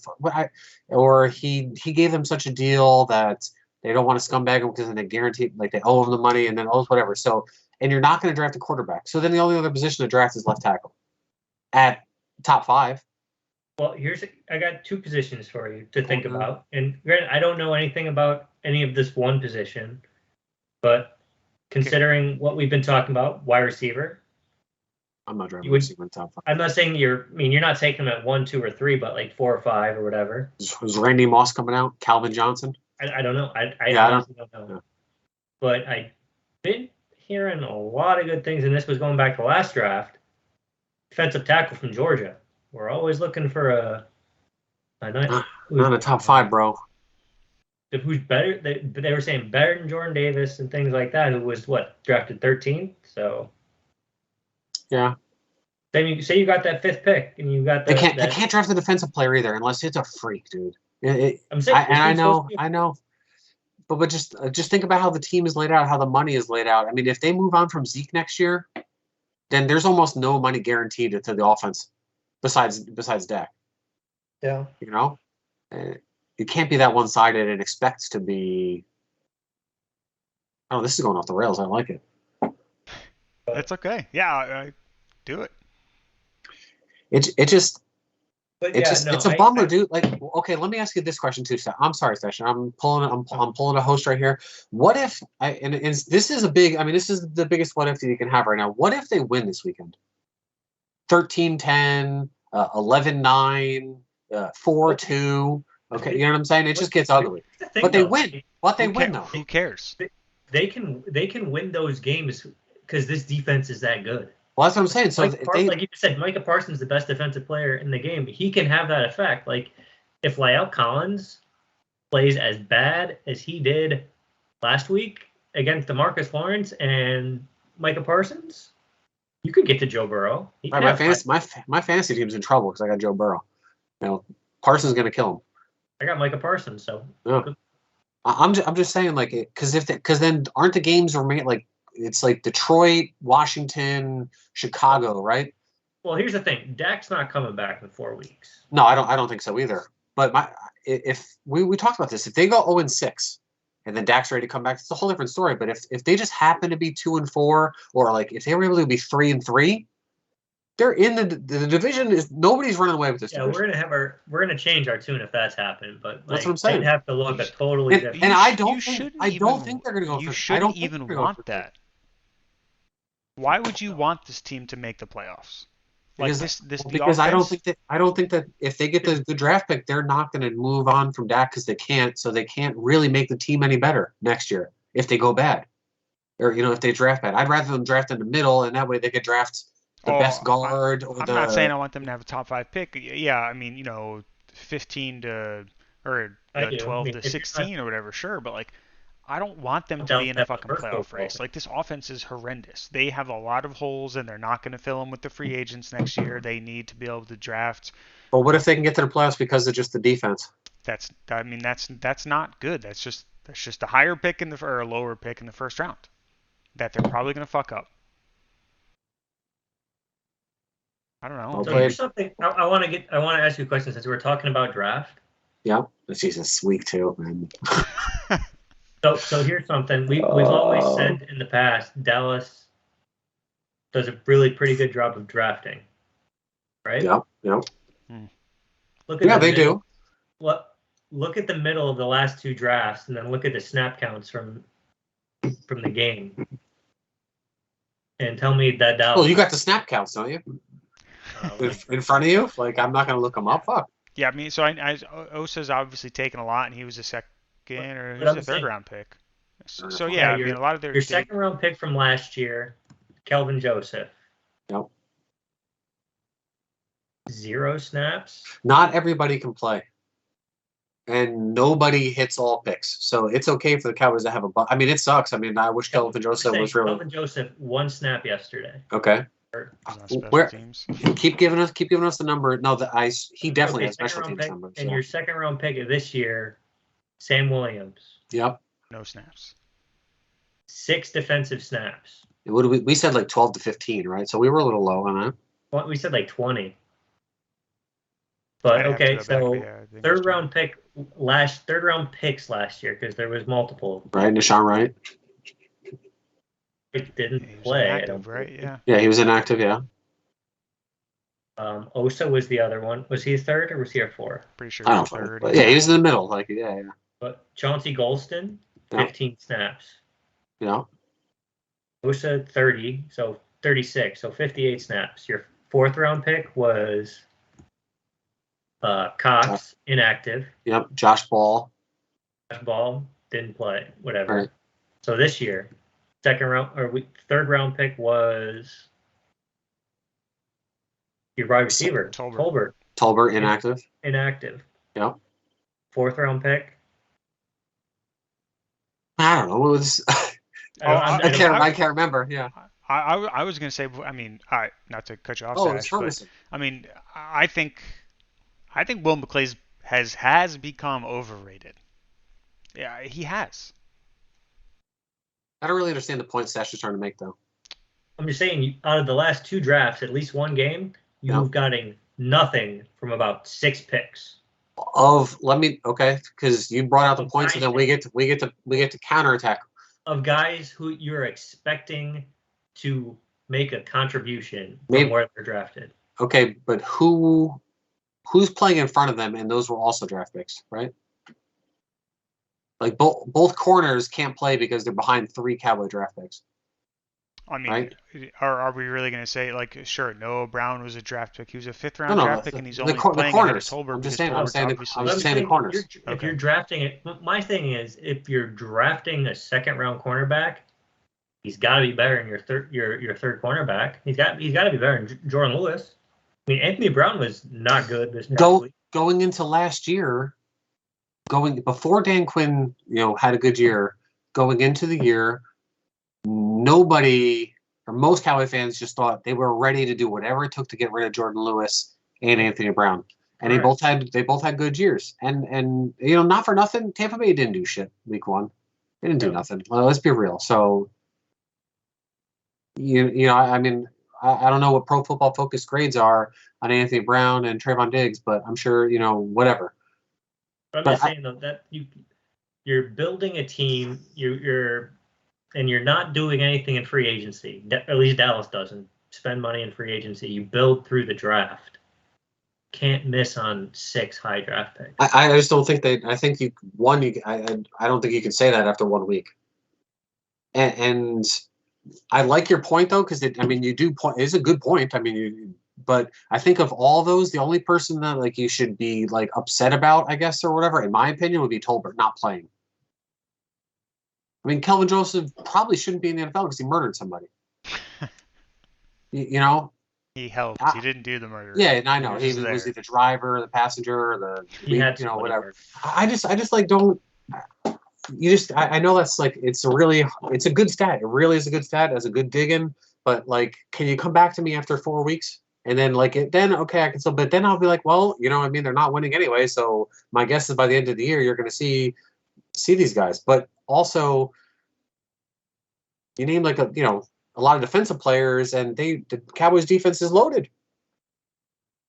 Or he gave them such a deal that they don't want to scumbag him because then they guarantee, like they owe him the money and then whatever. So, and you're not going to draft a quarterback. So then the only other position to draft is left tackle at top 5. Well, I got 2 positions for you to think about. And granted, I don't know anything about any of this one position, but considering what we've been talking about, wide receiver. I'm not drafting receiver in top 5. I'm not saying you're not taking them at 1, 2, or 3, but like 4 or 5 or whatever. Was Randy Moss coming out? Calvin Johnson? I don't know. I honestly don't know. Yeah. But I've been hearing a lot of good things, and this was going back to last draft. Defensive tackle from Georgia. We're always looking for a nice. Not a top 5, bro. Who's better? They were saying better than Jordan Davis and things like that. Who was drafted 13th? So yeah. Then you say you got that 5th pick, and you got they can't draft a defensive player either unless it's a freak, dude. I'm saying, I know. But just think about how the team is laid out, how the money is laid out. I mean, if they move on from Zeke next year, then there's almost no money guaranteed to the offense besides Dak. Yeah. It can't be that one-sided and expect to be. Oh, this is going off the rails. I like it. That's okay. Yeah, I do it. It's a bummer, dude. Like, okay, let me ask you this question too. I'm sorry, Session. I'm pulling a host right here. What if this is the biggest what if that you can have right now. What if they win this weekend? 13-10, 11-9, 4-2. Okay, you know what I'm saying? It just gets ugly. But they win. Win though. Who cares? They can win those games because this defense is that good. Well, that's what I'm saying. So like you said, Micah Parsons is the best defensive player in the game. He can have that effect. Like if La'el Collins plays as bad as he did last week against DeMarcus Lawrence and Micah Parsons, you could get to Joe Burrow. my fantasy team's in trouble because I got Joe Burrow. Parsons is going to kill him. I got Micah Parsons, so yeah. I'm just saying, like, because then aren't the games made like it's like Detroit, Washington, Chicago, right? Well, here's the thing: Dak's not coming back in 4 weeks. No, I don't think so either. But if we talked about this, if they go 0-6, and then Dak's ready to come back, it's a whole different story. But if they just happen to be 2-4, or like if they were able to be 3-3, they're in the division. Is nobody's running away with this. Yeah, division. we're gonna change our tune if that's happened. But like, that's what I'm saying. They'd have to look at totally different. And I don't think they're gonna go. You shouldn't even want that. Why would you want this team to make the playoffs? Because I don't think that if they get the good draft pick, they're not going to move on from Dak because they can't. So they can't really make the team any better next year if they go bad, or if they draft bad. I'd rather them draft in the middle, and that way they could draft the best guard. I'm not saying I want them to have a top 5 pick. Yeah, I mean 15 to or 12 to 16 or whatever. Sure, but like. I don't want them to be in a fucking playoff race. Like, this offense is horrendous. They have a lot of holes, and they're not going to fill them with the free agents next year. They need to be able to draft. But what if they can get to the playoffs because of just the defense? That's not good. That's just a higher pick or a lower pick in the first round that they're probably going to fuck up. I don't know. So here's something I want to ask you a question since we're talking about draft. Yeah, this season's week 2, man. So here's something we've always said in the past: Dallas does a really pretty good job of drafting, right? Yeah. They do. Look at the middle of the last 2 drafts, and then look at the snap counts from the game, and tell me that Dallas. Well, you got the snap counts, don't you? In front of you? Like, I'm not going to look them up. Fuck. Yeah, I mean, so Osa's obviously taken a lot, and he was a second. Or who's a third-round pick? So yeah, I mean, a lot of your second-round pick from last year, Kelvin Joseph. Yep. 0 snaps. Not everybody can play, and nobody hits all picks. So it's okay for the Cowboys to have a. I mean, it sucks. I mean, I wish Kelvin Joseph was really. Kelvin Joseph 1 snap yesterday. Okay. Where keep giving us the number. No, he definitely has special teams numbers. And your second-round pick of this year. Sam Williams. Yep. No snaps. 6 defensive snaps. We said like 12 to 15, right? So we were a little low on that. Well, we said like 20. But okay, so third round picks last year because there was multiple. Right, Nashawn Wright. It didn't play. Inactive, right? Yeah. Yeah, he was inactive. Yeah. Osa was the other one. Was he a third or was he a 4? Pretty sure he was third. Yeah, he was in the middle. Like, yeah. But Chauncey Golston, 15 snaps. Yeah. Osa 30, so 36, so 58 snaps. Your 4th round pick was Cox, inactive. Yep. Josh Ball didn't play. Whatever. Right. So this year, third round pick was your wide receiver, Tolbert. Inactive. Yep. 4th round pick. I don't know. What was? I can't remember. Yeah. I was gonna say. I mean, not to cut you off, Sash, but I mean, I think Will McClay has become overrated. Yeah, he has. I don't really understand the point Sash is trying to make, though. I'm just saying, out of the last 2 drafts, at least one game, you've gotten nothing from about 6 picks. Because you brought out the points, and then we get to counterattack of guys who you're expecting to make a contribution from where they're drafted. Okay, but who's playing in front of them, and those were also draft picks, right? Like both corners can't play because they're behind 3 Cowboy draft picks. I mean, right? Are we really going to say, like, sure, Noah Brown was a draft pick. He was a 5th-round draft pick, and he's only playing against Tolbert. I'm just saying the corners. If you're drafting it, my thing is, if you're drafting a 2nd-round cornerback, He's got to be better than your third cornerback. He's got to be better than Jordan Lewis. I mean, Anthony Brown was not good this past week. Going into last year, before Dan Quinn, had a good year. Going into the year, nobody or most Cowboy fans just thought they were ready to do whatever it took to get rid of Jordan Lewis and Anthony Brown. And they both had good years. And not for nothing, Tampa Bay didn't do shit week 1. They didn't do nothing. Well, let's be real. So I mean, I don't know what Pro Football Focus grades are on Anthony Brown and Trayvon Diggs, but I'm sure whatever. I'm just saying though that you're building a team. You're not doing anything in free agency. At least Dallas doesn't spend money in free agency. You build through the draft. Can't miss on 6 high draft picks. I just don't think they. I think I don't think you can say that after 1 week. And I like your point though, because you do point. It's a good point. But I think of all those, the only person that you should be upset about, I guess, or whatever, in my opinion, would be Tolbert not playing. Kelvin Joseph probably shouldn't be in the NFL because he murdered somebody. He helped. He didn't do the murder. Yeah, and I know he was the driver, the passenger, whatever. I just don't. I know that's it's a good stat. It really is a good stat. It's a good digging. But can you come back to me after 4 weeks? And then then okay, I can still. But then I'll be well, they're not winning anyway. So my guess is by the end of the year, you're going to see these guys. But also, you name a lot of defensive players, and the Cowboys defense is loaded.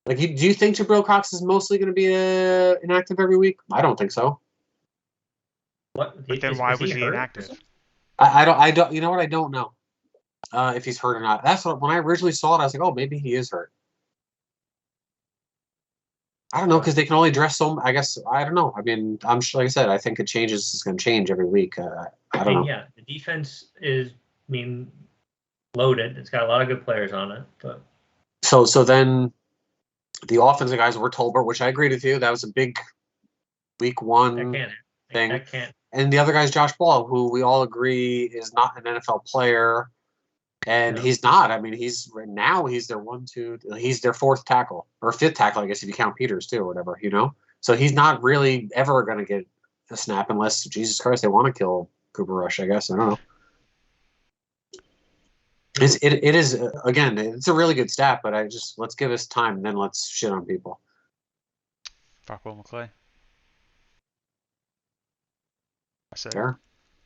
Do you think Jabril Cox is mostly going to be inactive every week? I don't think so. What? But then why was he inactive? I don't. You know what? I don't know if he's hurt or not. That's when I originally saw it. I was like, oh, maybe he is hurt. I don't know because they can only dress so. I guess I don't know. I'm sure, like I said, I think it changes. It's going to change every week. I don't know. Yeah, the defense is loaded. It's got a lot of good players on it. But so then the offensive guys were Tolbert, which I agree with you. That was a big week 1 thing. And the other guy's Josh Ball, who we all agree is not an NFL player. And he's not. He's their he's their 4th tackle or 5th tackle, I guess, if you count Peters too, or whatever, So he's not really ever going to get a snap unless, Jesus Christ, they want to kill Cooper Rush, I guess. I don't know. It is, again, it's a really good stat, but let's give us time, and then let's shit on people. Fuck Will McClay. I said, Fair.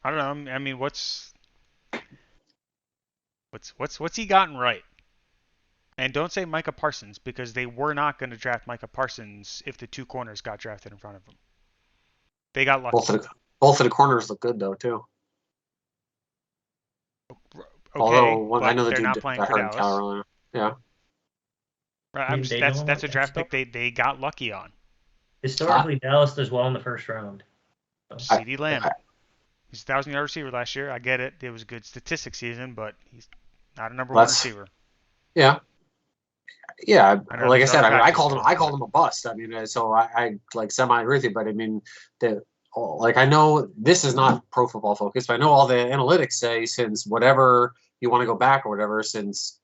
I don't know. What's he gotten right? And don't say Micah Parsons, because they were not going to draft Micah Parsons if the 2 corners got drafted in front of him. They got lucky. Both of the corners look good though too. Okay, although I know they're not playing for Dallas. Carolina. Yeah. That's a draft pick they got lucky on. Historically, Dallas does well in the first round. CeeDee Lamb. He's a 1,000-yard receiver last year. I get it. It was a good statistics season, but he's not a number 1 receiver. Yeah. Yeah. Like I said, I called him a bust. So I semi agree with you, but I know this is not Pro Football Focus, but I know all the analytics say since whatever you want to go back or whatever, since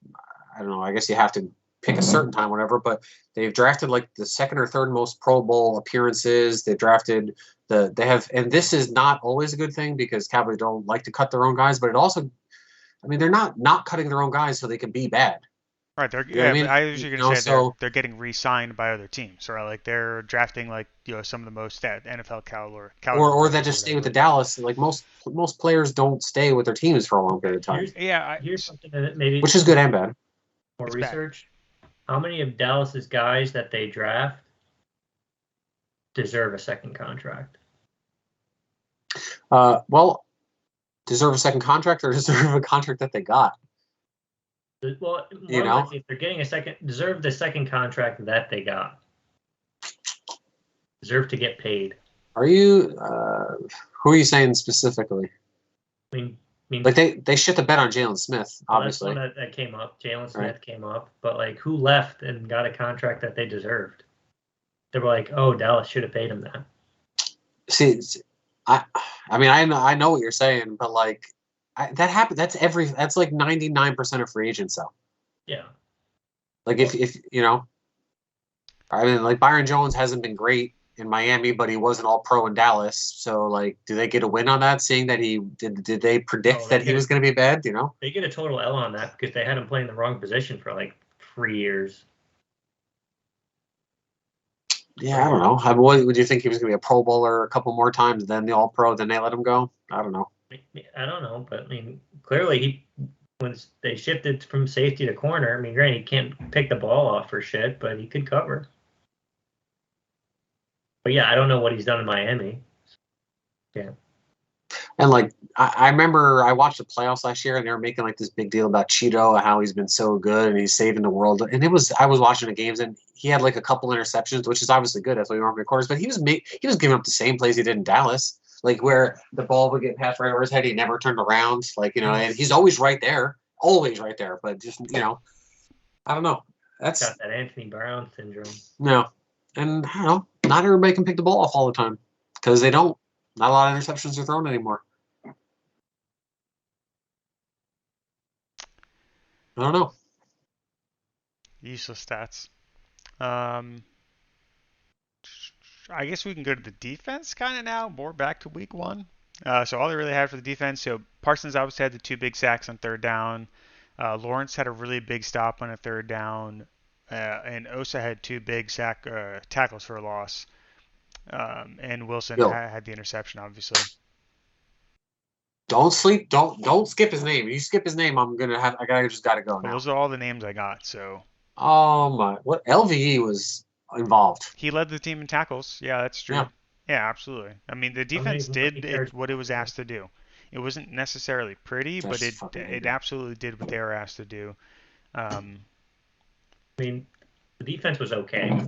I don't know, I guess you have to pick a certain time, whatever, but they've drafted the 2nd or 3rd most Pro Bowl appearances. They've drafted and this is not always a good thing because Cowboys don't like to cut their own guys, but it also, they're not cutting their own guys so they can be bad. Right, I usually going to say they're getting re-signed by other teams, or they're drafting some of the most NFL caliber or that just stay with the Dallas. Most players don't stay with their teams for a long period of time. Here's something that maybe which is good and bad. More research. How many of Dallas's guys that they draft deserve a second contract? Well, deserve a second contract or deserve a contract that they got? Well, if they're getting deserve the second contract that they got. Deserve to get paid. Are you? Who are you saying specifically? They shit the bed on Jalen Smith, obviously. That's one that came up. Jalen Smith came up, but who left and got a contract that they deserved? They were oh, Dallas should have paid him that. See, I know what you're saying, but that happened. That's like 99% of free agents though. Yeah. Like if you know, I mean, like Byron Jones hasn't been great in Miami, but he was an All-Pro in Dallas. So like, do they get a win on that? Seeing that he did they predict No, they that he get was going to be bad? You know? they get a total L on that because they had him playing the wrong position for like 3 years. Yeah, I don't know. What would you think he was going to be a Pro Bowler a couple more times, then the All Pro, then they let him go? I don't know. I don't know, but I mean, clearly when they shifted from safety to corner, I mean, granted, he can't pick the ball off for shit, but he could cover. But yeah, I don't know what he's done in Miami. Yeah. And like I remember I watched the playoffs last year and they were making like this big deal about Cheeto, how he's been so good and he's saving the world. And I was watching the games and he had like a couple interceptions, which is obviously good. That's what you want from your quarters. But he was giving up the same plays he did in Dallas, like where the ball would get passed right over his head. He never turned around, like and he's always right there, always right there. But just I don't know. That's got that Anthony Brown syndrome. No, and I don't know. Not everybody can pick the ball off all the time because they don't. Not a lot of interceptions are thrown anymore. I don't know. Useless stats. I guess we can go to the defense kind of now. More back to week one. So all they really had for the defense. So Parsons obviously had the 2 big sacks on third down. Lawrence had a really big stop on a third down, and Osa had 2 big tackles for a loss. And Wilson Yo, had the interception, obviously. don't sleep. Don't skip his name. If you skip his name, I just gotta go Well, now. those are all the names I got. So Oh my! What LVE was involved? he led the team in tackles. Yeah, that's true. Yeah. Yeah, absolutely. I mean, the defense did what it was asked to do. It wasn't necessarily pretty, but it absolutely did what they were asked to do. I mean, the defense was okay.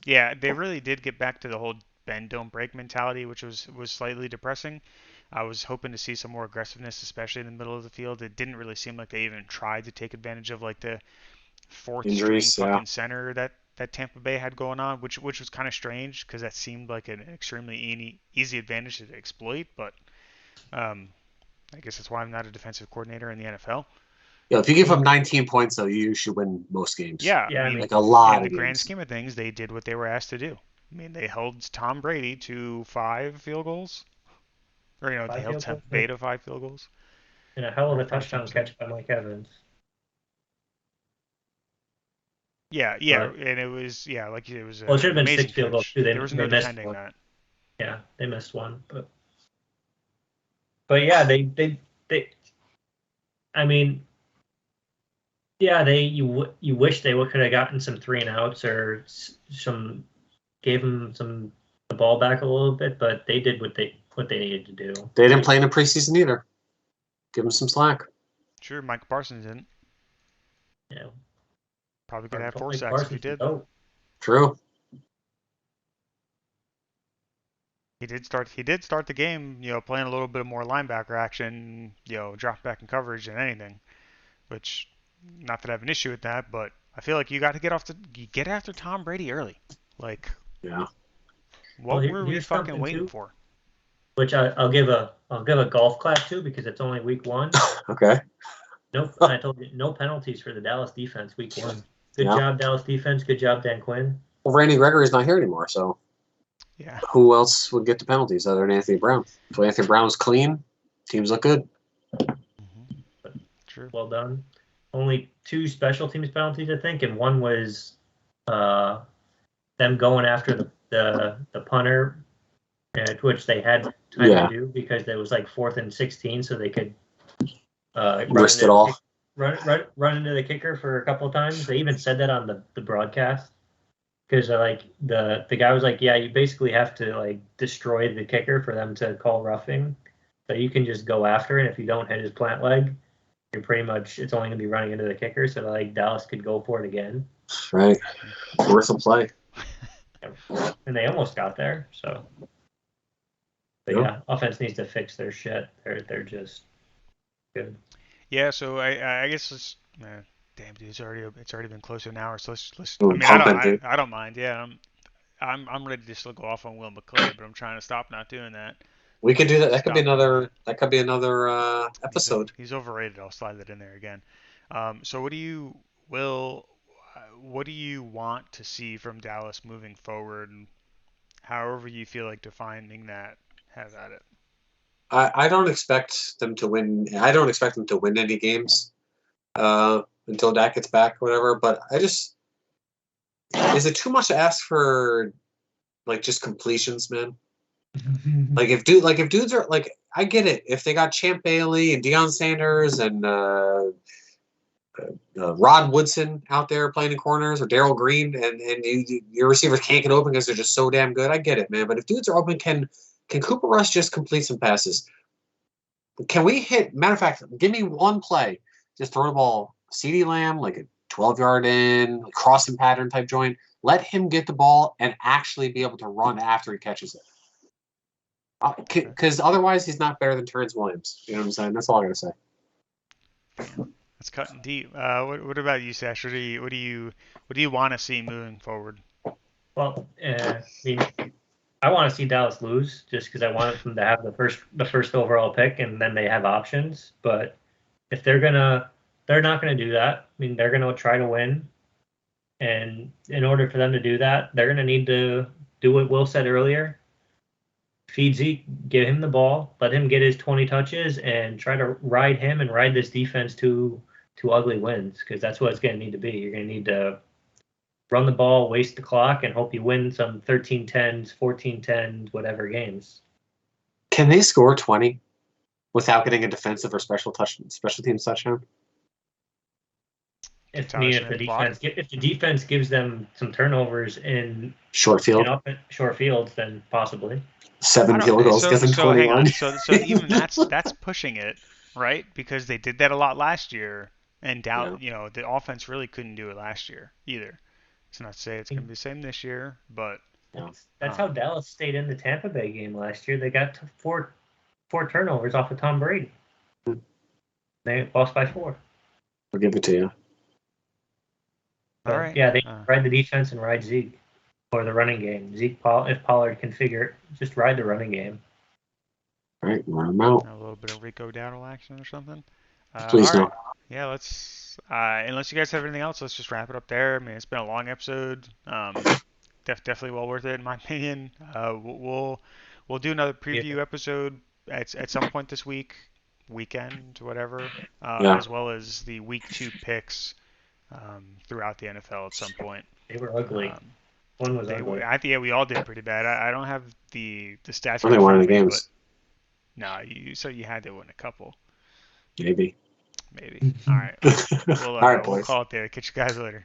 Yeah, they really did get back to the whole bend don't break mentality, which was slightly depressing. I was hoping to see some more aggressiveness, especially in the middle of the field. It didn't really seem like they even tried to take advantage of like the fourth Injuries, string fucking center that Tampa Bay had going on, which was kind of strange because that seemed like an extremely easy advantage to exploit. But I guess that's why I'm not a defensive coordinator in the NFL. Yeah, if you give them 19 points, though, you should win most games. Yeah, I mean, like a lot in the of grand games. scheme of things, they did what they were asked to do. I mean, they held Tom Brady to 5 field goals, or they held Tampa Bay to 5 field goals. And a hell of a touchdown catch by Mike Evans. Yeah, and it was like it was. Well, it should have been 6 field goals too. There was no defending that. Yeah, they missed one, but yeah, they. I mean, yeah, you wish they could have gotten some 3 and outs or gave them the ball back a little bit, but they did what they needed to do. They didn't play in the preseason either. Give them some slack. Sure, Mike Parsons didn't. Yeah. Probably could have 4 sacks if he did. Oh. True. He did start the game, playing a little bit more linebacker action, drop back in coverage than anything. Which, not that I have an issue with that, but I feel like you got to get after Tom Brady early. Like, yeah. What were we fucking waiting for? Which I'll give a golf clap to because it's only week 1. Okay. No, I told you no penalties for the Dallas defense week 1. Good job, Dallas defense. Good job, Dan Quinn. Well, Randy Gregory's not here anymore, so yeah. Who else would get the penalties other than Anthony Brown? If Anthony Brown was clean, teams look good. Mm-hmm. True. Well done. Only 2 special teams penalties, I think, and one was them going after the punter, which they had time to do because there was like 4th and 16, so they could wrist it off. Run into the kicker for a couple of times. They even said that on the broadcast because like the guy was like, yeah, you basically have to like destroy the kicker for them to call roughing. So you can just go after it. If you don't hit his plant leg, you're pretty much it's only gonna be running into the kicker. So like Dallas could go for it again. Right, worth a play. And they almost got there. So, but yeah, offense needs to fix their shit. They're just good. Yeah, so I guess let's. Damn, dude, it's already been close to an hour. So let's. Ooh, I don't mind. Yeah, I'm ready to just go off on Will McClay, but I'm trying to stop not doing that. We could do that. That could be Stop doing another. that. That could be another episode. He's overrated. I'll slide that in there again. So what do you want to see from Dallas moving forward? However you feel like defining that, have at it. I don't expect them to win. I don't expect them to win any games until Dak gets back or whatever. But is it too much to ask for like just completions, man? Like if dudes are like, I get it. If they got Champ Bailey and Deion Sanders and Rod Woodson out there playing in corners or Darryl Green and your receivers can't get open because they're just so damn good, I get it, man. But if dudes are open, can Cooper Rush just complete some passes? Can we hit? Matter of fact, give me one play. Just throw the ball, CeeDee Lamb, like a 12-yard in, like crossing pattern type joint. Let him get the ball and actually be able to run after he catches it. Because otherwise, he's not better than Terrence Williams. You know what I'm saying? That's all I gotta say. That's cutting deep. What about you, Sash? What do you want to see moving forward? Well, I mean, I want to see Dallas lose just because I want them to have the first overall pick, and then they have options. But if they're not gonna do that. I mean, they're gonna try to win, and in order for them to do that, they're gonna need to do what Will said earlier. Feed Zeke, give him the ball, let him get his 20 touches, and try to ride him and ride this defense to ugly wins, because that's what it's going to need to be. You're going to need to run the ball, waste the clock, and hope you win some 13-10s, 14-10s, whatever games. Can they score 20 without getting a defensive or special teams touchdown? If the defense gives them some turnovers in short fields, then possibly 7 field goals gives them 21. Hang on. So even that's pushing it, right? Because they did that a lot last year, and the offense really couldn't do it last year either. It's not to say it's going to be the same this year, but that's how Dallas stayed in the Tampa Bay game last year. They got four turnovers off of Tom Brady. They lost by 4. I'll give it to you. All right. Yeah, they ride the defense and ride Zeke or the running game. If Pollard can just ride the running game. All right, run him out. A little bit of Rico Dowdle action or something. Please no. don't. Yeah, let's. Unless you guys have anything else, let's just wrap it up there. I mean, it's been a long episode. Definitely well worth it in my opinion. We'll do another preview episode at some point this weekend, whatever, as well as the week 2 picks throughout the NFL at some point. They were ugly. One was ugly. I think we all did pretty bad. I don't have the stats. Only won the games. No, you had to win a couple. Maybe. All right. All right, boys. We'll call it there. Catch you guys later.